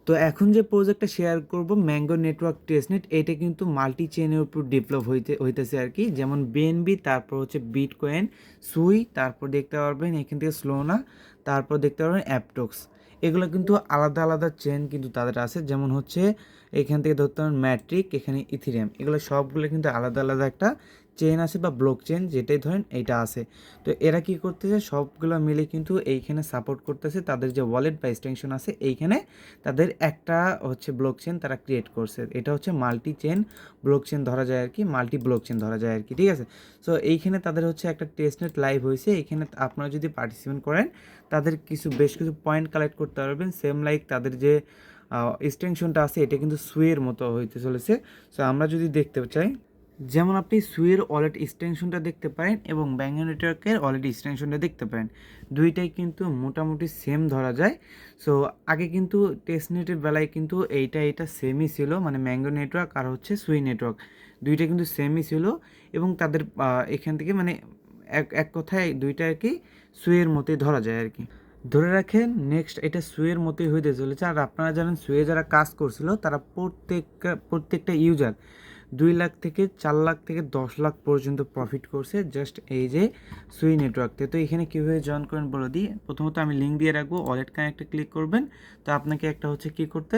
তো এখন যে প্রজেক্টটা শেয়ার করব ম্যাঙ্গো নেটওয়ার্ক টেস্টনেট, এটা কিন্তু মাল্টি চেনের উপর ডেভেলপ হইতেছে আর কি। যেমন বিএনবি, তারপর হচ্ছে বিটকয়েন, সুই, তারপর দেখতে পারবেন এখান থেকে স্লোনা, তারপর দেখতে পারবেন অ্যাপটক্স। এগুলো কিন্তু আলাদা আলাদা চেন কিন্তু তাদের আছে। যেমন হচ্ছে এখান থেকে ধরতে পারেন ম্যাট্রিক, এখানে ইথিরিয়াম, এগুলো সবগুলো কিন্তু আলাদা আলাদা একটা চেন আছে বা ব্লক চেন, যেটাই ধরেন এইটা আছে। তো এরা কি করতেছে, সবগুলো মিলে কিন্তু এইখানে সাপোর্ট করতেছে তাদের যে ওয়ালেট বা এক্সটেনশন আছে এইখানে তাদের একটা হচ্ছে ব্লক চেন তারা ক্রিয়েট করছে। এটা হচ্ছে মাল্টি চেন ব্লক চেন ধরা যায় আর কি, মাল্টি ব্লক চেন ধরা যায় আর কি, ঠিক আছে। সো এইখানে তাদের হচ্ছে একটা টেস্টনেট লাইভ হয়েছে। এখানে আপনারা যদি পার্টিসিপেট করেন তাদের বেশ কিছু পয়েন্ট কালেক্ট করতে পারবেন, সেম লাইক তাদের যে এক্সটেনশনটা আছে এটা কিন্তু সুয়ের মতো হইতে চলেছে। সো আমরা যদি দেখতে চাই, যেমন আপনি সুইয়ের ওয়ালেট এক্সটেনশনটা দেখতে পারেন এবং ব্যাঙ্গো নেটওয়ার্কের ওয়ালেট এক্সটেনশনটা দেখতে পারেন, দুইটাই কিন্তু মোটামুটি সেম ধরা যায়। সো আগে কিন্তু টেস্টনেটের বেলায় কিন্তু এটা সেমই ছিল, মানে ম্যাঙ্গো নেটওয়ার্ক আর হচ্ছে সুই নেটওয়ার্ক দুইটা কিন্তু সেমই ছিল। এবং তাদের এখান থেকে মানে এক এক কথায় দুইটা আর কি সুইয়ের মতোই ধরা যায় আর কি। ধরে রাখেন নেক্সট এটা সুয়ের মতোই হইতে চলেছে। আর আপনারা জানেন সুয়ে যারা কাজ করছিল তারা প্রত্যেকটা ইউজার 2 লাখ থেকে 4 লাখ থেকে 10 লাখ পর্যন্ত প্রফিট করছে জাস্ট এই যে সুই নেটওয়ার্কতে। তো এখানে কীভাবে জয়েন করেন বলে দিই। প্রথমত আমি লিঙ্ক দিয়ে রাখবো, ওয়ালেট কানেক্টে ক্লিক করবেন। তো আপনাকে একটা হচ্ছে কী করতে,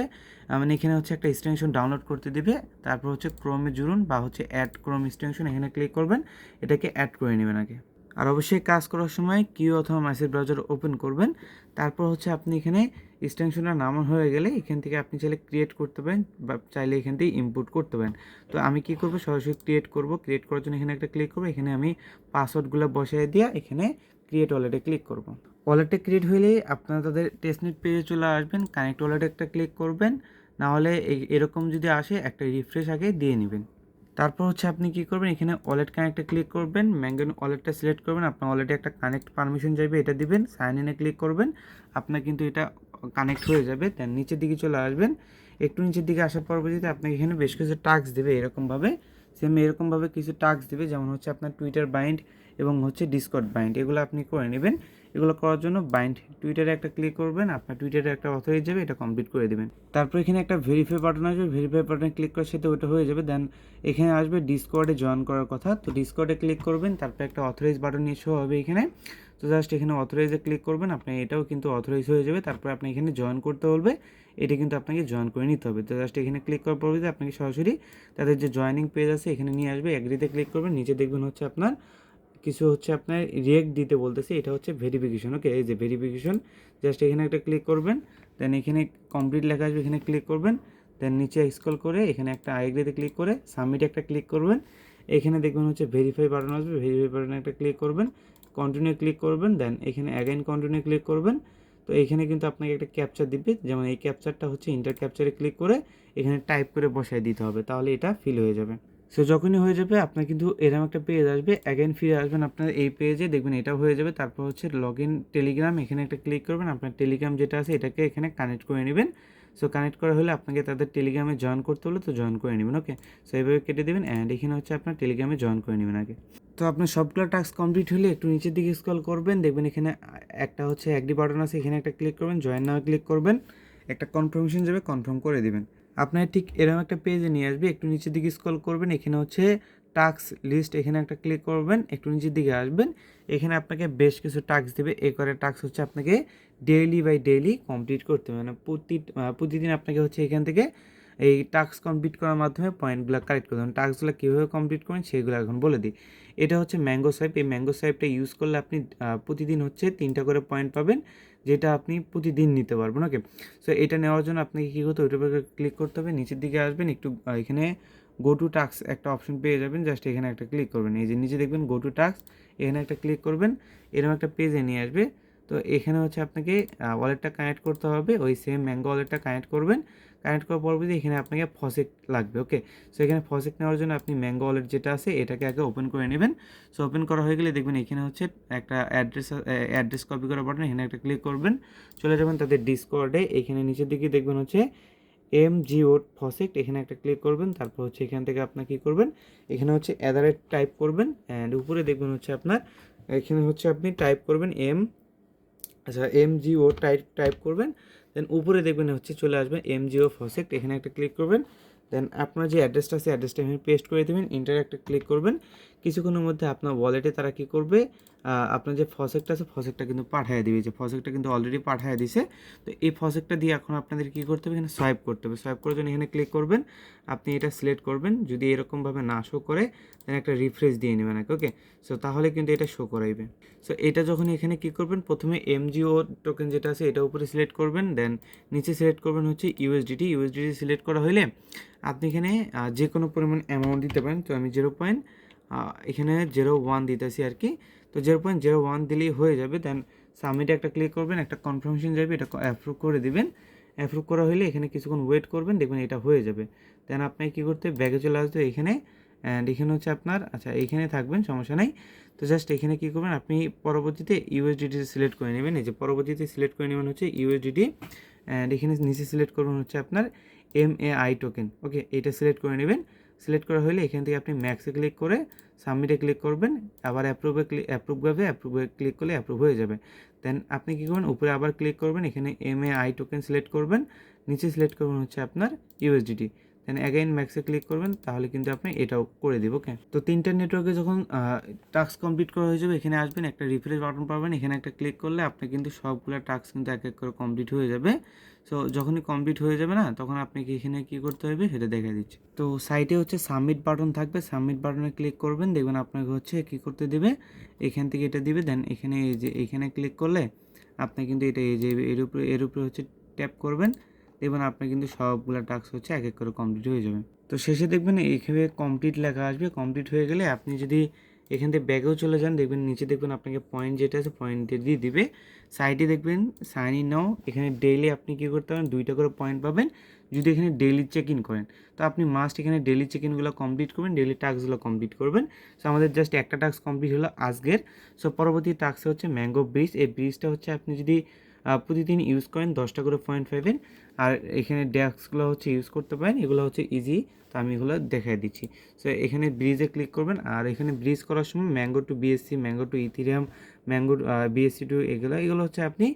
মানে এখানে হচ্ছে একটা এক্সটেনশন ডাউনলোড করতে দিবে। তারপর হচ্ছে ক্রোমে জুড়ুন বা হচ্ছে অ্যাড ক্রোম এক্সটেনশন, এখানে ক্লিক করবেন, এটাকে অ্যাড করে নেবেন আগে। আর অবশ্যই কাজ করার সময় কিউ অথবা মেসেজ ব্রাউজার ওপেন করবেন। তারপর হচ্ছে আপনি এখানে এক্সটেনশনটা নাম হয়ে গেলে এখান থেকে আপনি চাইলে ক্রিয়েট করতে পারেন বা চাইলে এখান থেকে ইম্পোর্ট করতে পারেন। তো আমি কি করব, সরাসরি ক্রিয়েট করব। ক্রিয়েট করার জন্য এখানে একটা ক্লিক করব, এখানে আমি পাসওয়ার্ডগুলো বসিয়ে দিয়ে এখানে ক্রিয়েট ওয়ালেটে ক্লিক করব। ওয়ালেটে ক্রিয়েট হলেই আপনারা তাদের টেস্টনেট পেজে চলে আসবেন, কানেক্ট ওয়ালেটে একটা ক্লিক করবেন। না হলে এরকম যদি আসে একটা রিফ্রেশ আগে দিয়ে নেবেন। তারপর হচ্ছে আপনি কি করবেন, এখানে ওয়ালেট কানেক্টে ক্লিক করবেন, ম্যাঙ্গো ওয়ালেটটা সিলেক্ট করবেন, আপনার ওয়ালেটে একটা কানেক্ট পারমিশন যাবে, এটা দিবেন, সাইন ইনে ক্লিক করবেন, আপনার কিন্তু এটা কানেক্ট হয়ে যাবে। দেন নিচের দিকে চলে আসবেন, একটু নিচের দিকে আসার পরবর্তীতে আপনাকে এখানে বেশ কিছু টাস্ক দেবে এরকমভাবে, সেম এরকমভাবে কিছু টাস্ক দেবে, যেমন হচ্ছে আপনার টুইটার বাইন্ড এবং হচ্ছে ডিসকর্ড বাইন্ড, এগুলো আপনি করে নেবেন। এগুলো করার জন্য বাইন্ড টুইটারে একটা ক্লিক করবেন, আপনার টুইটারে একটা অথরাইজ যাবে, এটা কমপ্লিট করে দেবেন। তারপর এখানে একটা ভেরিফাই বাটন আসবে, ভেরিফাই বাটনে ক্লিক করার সাথে ওটা হয়ে যাবে। দেন এখানে আসবে ডিসকর্ডে জয়েন করার কথা, তো ডিসকর্ডে ক্লিক করবেন, তারপর একটা অথরাইজ বাটন নিয়ে শো হবে এখানে। তো জাস্ট এখানে অথরাইজে ক্লিক করবেন, আপনি এটাও কিন্তু অথরাইজ হয়ে যাবে। তারপর আপনি এখানে জয়েন করতে বলবে, এটা কিন্তু আপনাকে জয়েন করে নিতে হবে। তো জাস্ট এখানে ক্লিক করার পর আপনাকে সরাসরি তাদের যে জয়েনিং পেজ আছে এখানে নিয়ে আসবে। এগ্রিতে ক্লিক করবেন, নিচে দেখবেন হচ্ছে আপনার কিছু হচ্ছে আপনার রিয়েক্ট দিতে বলতেছে, এটা হচ্ছে ভেরিফিকেশন। ওকে, এই যে ভেরিফিকেশন, জাস্ট এখানে একটা ক্লিক করবেন। দেন এখানে কমপ্লিট লেখা আসবে, এখানে ক্লিক করবেন। দেন নিচে স্ক্রল করে এখানে একটা আইগ্রিতে ক্লিক করে সাবমিটে একটা ক্লিক করবেন। এখানে দেখবেন হচ্ছে ভেরিফাই বাটন আসবে, ভেরিফাই বাটনে একটা ক্লিক করবেন, কন্টিনিউ ক্লিক করবেন। দেন এখানে অ্যাগেন কন্টিনিউ ক্লিক করবেন। তো এখানে কিন্তু আপনাকে একটা ক্যাপচার দিবে, যেমন এই ক্যাপচারটা হচ্ছে ইন্টার ক্যাপচারে ক্লিক করে এখানে টাইপ করে বসায় দিতে হবে, তাহলে এটা ফিল হয়ে যাবে। সো যখনই হয়ে যাবে আপনার কিন্তু এরকম একটা পেজ আসবে, অ্যাগেন ফিরে আসবেন আপনার এই পেজে, দেখবেন এটা হয়ে যাবে। তারপর হচ্ছে লগ ইন টেলিগ্রাম, এখানে একটা ক্লিক করবেন, আপনার টেলিগ্রাম যেটা আছে এটাকে এখানে কানেক্ট করে নেবেন। সো কানেক্ট করা হলে আপনাকে তাদের টেলিগ্রামে জয়েন করতে হলে তো জয়েন করে নেবেন। ওকে, সো এইভাবে কেটে দেবেন অ্যান্ড এখানে হচ্ছে আপনার টেলিগ্রামে জয়েন করে নেবেন আগে। তো আপনার সবগুলো টাস্ক কমপ্লিট হলে একটু নিচের দিকে স্ক্রল করবেন, দেখবেন এখানে একটা হচ্ছে অ্যাগ্রি বাটন আছে, এখানে একটা ক্লিক করবেন, জয়েন নামে ক্লিক করবেন, একটা কনফার্মেশন যাবে, কনফার্ম করে দিবেন। আপনার ঠিক এরকম একটা পেজে নিয়ে আসবে, একটু নিচের দিকে স্ক্রল করবেন, এখানে হচ্ছে টাস্ক লিস্ট, এখানে একটা ক্লিক করবেন, একটু নিচের দিকে আসবেন, এখানে আপনাকে বেশ কিছু টাস্ক দেবে। এই করে টাস্ক হচ্ছে আপনাকে ডেইলি বাই ডেইলি কমপ্লিট করতে হবে, মানে প্রতিদিন আপনাকে হচ্ছে এখান থেকে এই টাস্ক কমপ্লিট করার মাধ্যমে পয়েন্টগুলো কালেক্ট করতে হবে। টাস্কগুলো কীভাবে কমপ্লিট করেন সেগুলো এখন বলে দিই। এটা হচ্ছে ম্যাঙ্গো সোয়াইপ, এই ম্যাঙ্গো সোয়াইপটা ইউজ করলে আপনি প্রতিদিন হচ্ছে 3টা করে পয়েন্ট পাবেন, যেটা আপনি প্রতিদিন নিতে পারবেন। ওকে, সো এটা নেওয়ার জন্য আপনাকে কী করতে হবে, ওইটার উপরে ক্লিক করতে হবে, নিচের দিকে আসবেন, একটু এখানে গো টু টাস্ক একটা অপশন পেয়ে যাবেন, জাস্ট এখানে একটা ক্লিক করবেন, এই যে নিচে দেখবেন গো টু টাস্ক, এখানে একটা ক্লিক করবেন, এরকম একটা পেজে নিয়ে আসবে। তো এখানে হচ্ছে আপনাকে ওয়ালেটটা কানেক্ট করতে হবে, ওই সেম ম্যাঙ্গো ওয়ালেটটা কানেক্ট করবেন। কানেক্ট করার পরবর্তী এখানে আপনাকে ফসেক লাগবে। ওকে, সো এখানে ফসেক নেওয়ার জন্য আপনি ম্যাঙ্গো ওয়ালেট যেটা আছে এটাকে আগে ওপেন করে নেবেন। সো ওপেন করা হয়ে গেলে দেখবেন এখানে হচ্ছে একটা অ্যাড্রেস কপি করার বাটন, এখানে একটা ক্লিক করবেন, চলে যাবেন তাদের ডিসকর্ডে, এখানে নিচের দিকে দেখবেন হচ্ছে MGO ফসেক্ট, এখানে একটা ক্লিক করবেন। তারপর হচ্ছে এখান থেকে আপনার কী করবেন, এখানে হচ্ছে অ্যাদারেট টাইপ করবেন অ্যান্ড উপরে দেখবেন হচ্ছে আপনার এখানে হচ্ছে আপনি টাইপ করবেন MGO টাইপ করবেন। দেন উপরে দেখবেন হচ্ছে চলে আসবে এমজিও ফসেক্ট, এখানে একটা ক্লিক করবেন। দেন আপনার যে অ্যাড্রেসটা আছে অ্যাড্রেসটা এখানে পেস্ট করে দেবেন, ইন্টার একটা ক্লিক করবেন। কিছুক্ষণের মধ্যে আপনার ওয়ালেটে তারা কী করবে, আপনার যে ফসেক্টটা আছে ফসেক্টটা কিন্তু পাঠিয়ে দিবে, যে ফসেক্টটা কিন্তু অলরেডি পাঠিয়ে দিছে। তো এই ফসেক্টটা দিয়ে এখন আপনাদের কী করতে হবে, এখানে সোয়াইপ করতে হবে। সোয়াইপ করার জন্য এখানে ক্লিক করবেন, আপনি এটা সিলেক্ট করবেন। যদি এরকমভাবে না শো করে দেন একটা রিফ্রেশ দিয়ে নেবেন, ওকে। সো তাহলে কিন্তু এটা শো করাইবে। সো এটা যখন এখানে কী করবেন, প্রথমে এমজিও টোকেন যেটা আছে এটা উপরে সিলেক্ট করবেন, দেন নিচে সিলেক্ট করবেন হচ্ছে ইউএসডিটি। ইউএসডিটি সিলেক্ট করা হলে আপনি এখানে যে কোনো পরিমাণ অ্যামাউন্ট দিতে পারেন। তো আমি এখানে 0.1 দিতেছি আর কি। তো 0.01 দিলেই হয়ে যাবে। দেন সাবমিটে একটা ক্লিক করবেন, একটা কনফার্মেশন যাবে, এটা অ্যাপ্রুভ করে দিবেন। অ্যাপ্রুভ করা হলে এখানে কিছুক্ষণ ওয়েট করবেন, দেখবেন এটা হয়ে যাবে। দেন আপনাকে কী করতে হবে, ব্যাগে চলে আসবে এখানে। অ্যান্ড এখানে হচ্ছে আপনার, আচ্ছা এইখানে থাকবেন, সমস্যা নাই। তো জাস্ট এখানে কী করবেন, আপনি পরবর্তীতে ইউএসডিটি সিলেক্ট করে নেবেন। এই যে পরবর্তীতে সিলেক্ট করে নেবেন হচ্ছে ইউএসডিটি। অ্যান্ড এখানে নিচে সিলেক্ট করবেন হচ্ছে আপনার এমএআই টোকেন, ওকে। এটা সিলেক্ট করে নেবেন। সিলেক্ট করা হলে এখান থেকে আপনি ম্যাক্সে ক্লিক করে সাবমিটে ক্লিক করবেন। আবার অ্যাপ্রুভে ক্লিক করলে অ্যাপ্রুভ হয়ে যাবে। দেন আপনি কী করবেন, উপরে আবার ক্লিক করবেন, এখানে এমএআই টোকেন সিলেক্ট করবেন, নিচে সিলেক্ট করবেন হচ্ছে আপনার ইউএসডিটি। দেন অ্যাগেইন ম্যাক্সে ক্লিক করবেন, তাহলে কিন্তু আপনি এটাও করে দিব, ওকে। তো তিনটা নেটওয়ার্কে যখন টাস্ক কমপ্লিট করা হয়ে যাবে, এখানে আসবেন, একটা রিফ্রেশ বাটন পাবেন, এখানে একটা ক্লিক করলে আপনি কিন্তু সবগুলো টাস্ক কিন্তু এক এক করে কমপ্লিট হয়ে যাবে। সো যখনই কমপ্লিট হয়ে যাবে না, তখন আপনাকে এখানে কী করতে হবে সেটা দেখা দিচ্ছি। তো সাইটে হচ্ছে সাবমিট বাটন থাকবে, সাবমিট বাটনে ক্লিক করবেন, দেখবেন আপনাকে হচ্ছে কী করতে দিবে, এখান থেকে এটা দিবে। দেন এখানে এই যে এখানে ক্লিক করলে আপনি কিন্তু এটা এই যে এর উপরে হচ্ছে ট্যাপ করবেন, দেখবেন আপনার কিন্তু সবগুলো টাস্ক হচ্ছে এক এক করে কমপ্লিট হয়ে যাবে। তো শেষে দেখবেন এইভাবে কমপ্লিট লেখা আসবে। কমপ্লিট হয়ে গেলে আপনি যদি এখান থেকে ব্যাগেও চলে যান, দেখবেন নিচে দেখবেন আপনাকে পয়েন্ট যেটা আছে পয়েন্ট দিয়ে দিবে। সাইডে দেখবেন সাইন ইন নাও, এখানে ডেইলি আপনি কী করতে পারেন, 2টা করে পয়েন্ট পাবেন যদি এখানে ডেইলি চেক ইন করেন। তো আপনি মাস্ট এখানে ডেইলি চেক ইনগুলো কমপ্লিট করবেন, ডেইলি টাস্কগুলো কমপ্লিট করবেন। সো আমাদের জাস্ট একটা টাস্ক কমপ্লিট হলো আজকের। সো পরবর্তী টাস্ক হচ্ছে ম্যাঙ্গো ব্রিজ। এই ব্রিজটা হচ্ছে আপনি যদি প্রতিদিন ইউজ করেন 10টা করে পয়েন্ট পাবেন। আর এখানে ড্যাক্সগুলো হচ্ছে ইউজ করতে পারেন, এগুলো হচ্ছে ইজি। তো আমি এগুলো দেখাই দিচ্ছি। সো এখানে ব্রিজে ক্লিক করবেন, আর এখানে ব্রিজ করার সময় mango to BSC, mango to Ethereum, mango BSC to এগুলো হচ্ছে আপনি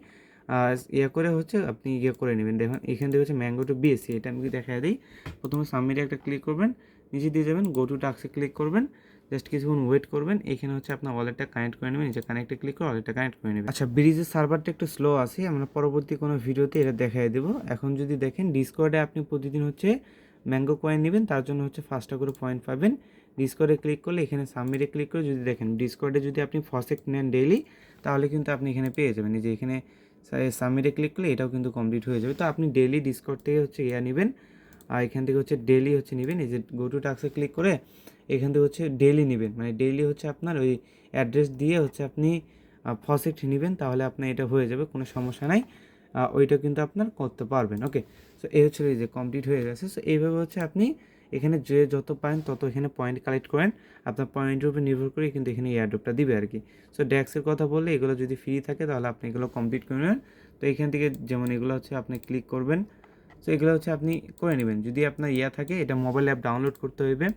করে হচ্ছে আপনি করে নেবেন। দেখুন এখান থেকে হচ্ছে ম্যাঙ্গো টু বিএসসি, এটা আমি দেখাই দিই। প্রথমে সাবমিটে একটা ক্লিক করবেন, নিচে দিয়ে যাবেন, গো টু টাস্কে ক্লিক করবেন, জাস্ট কিছুক্ষণ ওয়েট করবেন। এখানে হচ্ছে আপনার ওয়ালেটটা কানেক্ট করে নেবেন, নিচে কানেক্টে ক্লিক করে ওয়ালেটটা কানেক্ট করে নেবেন। আচ্ছা, ব্রিজের সার্ভারটা একটু স্লো আছে, আমরা পরবর্তী কোনো ভিডিওতে এটা দেখাই দেবো। এখন যদি দেখেন ডিসকর্ডে আপনি প্রতিদিন হচ্ছে ম্যাঙ্গো কয়েন নেবেন, তার জন্য হচ্ছে 5টা করে পয়েন্ট পাবেন। ডিসকর্ডে ক্লিক করলে এখানে সাবমিটে ক্লিক করে যদি দেখেন ডিসকর্ডে যদি আপনি ফসেক্ট নেন ডেইলি, তাহলে কিন্তু আপনি এখানে পেয়ে যাবেন। এই যে এখানে সাবমিটে ক্লিক করলে এটাও কিন্তু কমপ্লিট হয়ে যাবে। তো আপনি ডেইলি ডিসকর্ড থেকে হচ্ছে নেবেন, আর এখান থেকে হচ্ছে ডেইলি হচ্ছে নেবেন। এই যে গো টু টাস্কে ক্লিক করে এখান থেকে হচ্ছে ডেইলি নেবেন, মানে ডেইলি হচ্ছে আপনার ওই অ্যাড্রেস দিয়ে হচ্ছে আপনি ফসেক্ট নেবেন, তাহলে আপনার এটা হয়ে যাবে, কোনো সমস্যা নাই। ওইটা কিন্তু আপনার করতে পারবেন, ওকে। সো এই হচ্ছে এই যে কমপ্লিট হয়ে গেছে। সো এইভাবে হচ্ছে আপনি এখানে যে যত পারেন তত এখানে পয়েন্ট কালেক্ট করেন, আপনার পয়েন্টের উপর নির্ভর করে কিন্তু এখানে এয়ারড্রপটা দিবে আর কি। সো ড্যাক্সের কথা বললে এগুলো যদি ফ্রি থাকে তাহলে আপনি এগুলো কমপ্লিট করে নেবেন। তো এখান থেকে যেমন এগুলো হচ্ছে আপনি ক্লিক করবেন, সো এগুলো হচ্ছে আপনি করে নেবেন। যদি আপনার থাকে এটা মোবাইল অ্যাপ ডাউনলোড করতে হবে,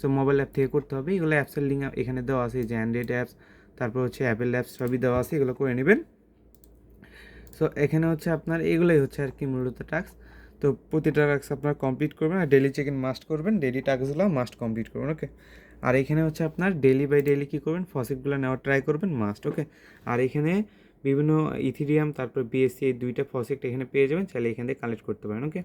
সো মোবাইল অ্যাপ থেকে করতে হবে। এগুলো অ্যাপসের লিঙ্ক এখানে দেওয়া আছে, যে অ্যান্ড্রয়েড অ্যাপস, তারপর হচ্ছে অ্যাপেল অ্যাপস সবই দেওয়া আছে, এগুলো করে নেবেন। সো এখানে হচ্ছে আপনার এগুলোই হচ্ছে আর কি মূলত টাস্ক। তো প্রতিটা টাস্ক আপনার কমপ্লিট করবেন, আর ডেলি চেক ইন মাস্ট করবেন, ডেলি টাস্কগুলো মাস্ট কমপ্লিট করবেন, ওকে। আর এখানে হচ্ছে আপনার ডেলি বাই ডেলি কী করবেন, ফসেটগুলো নেওয়ার ট্রাই করবেন মাস্ট, ওকে। আর এখানে বিভিন্ন ইথিরিয়াম তারপর বিএসসি এই 2টা ফসেট এখানে পেয়ে যাবেন, চাইলে এখান থেকে কালেক্ট করতে পারেন, ওকে।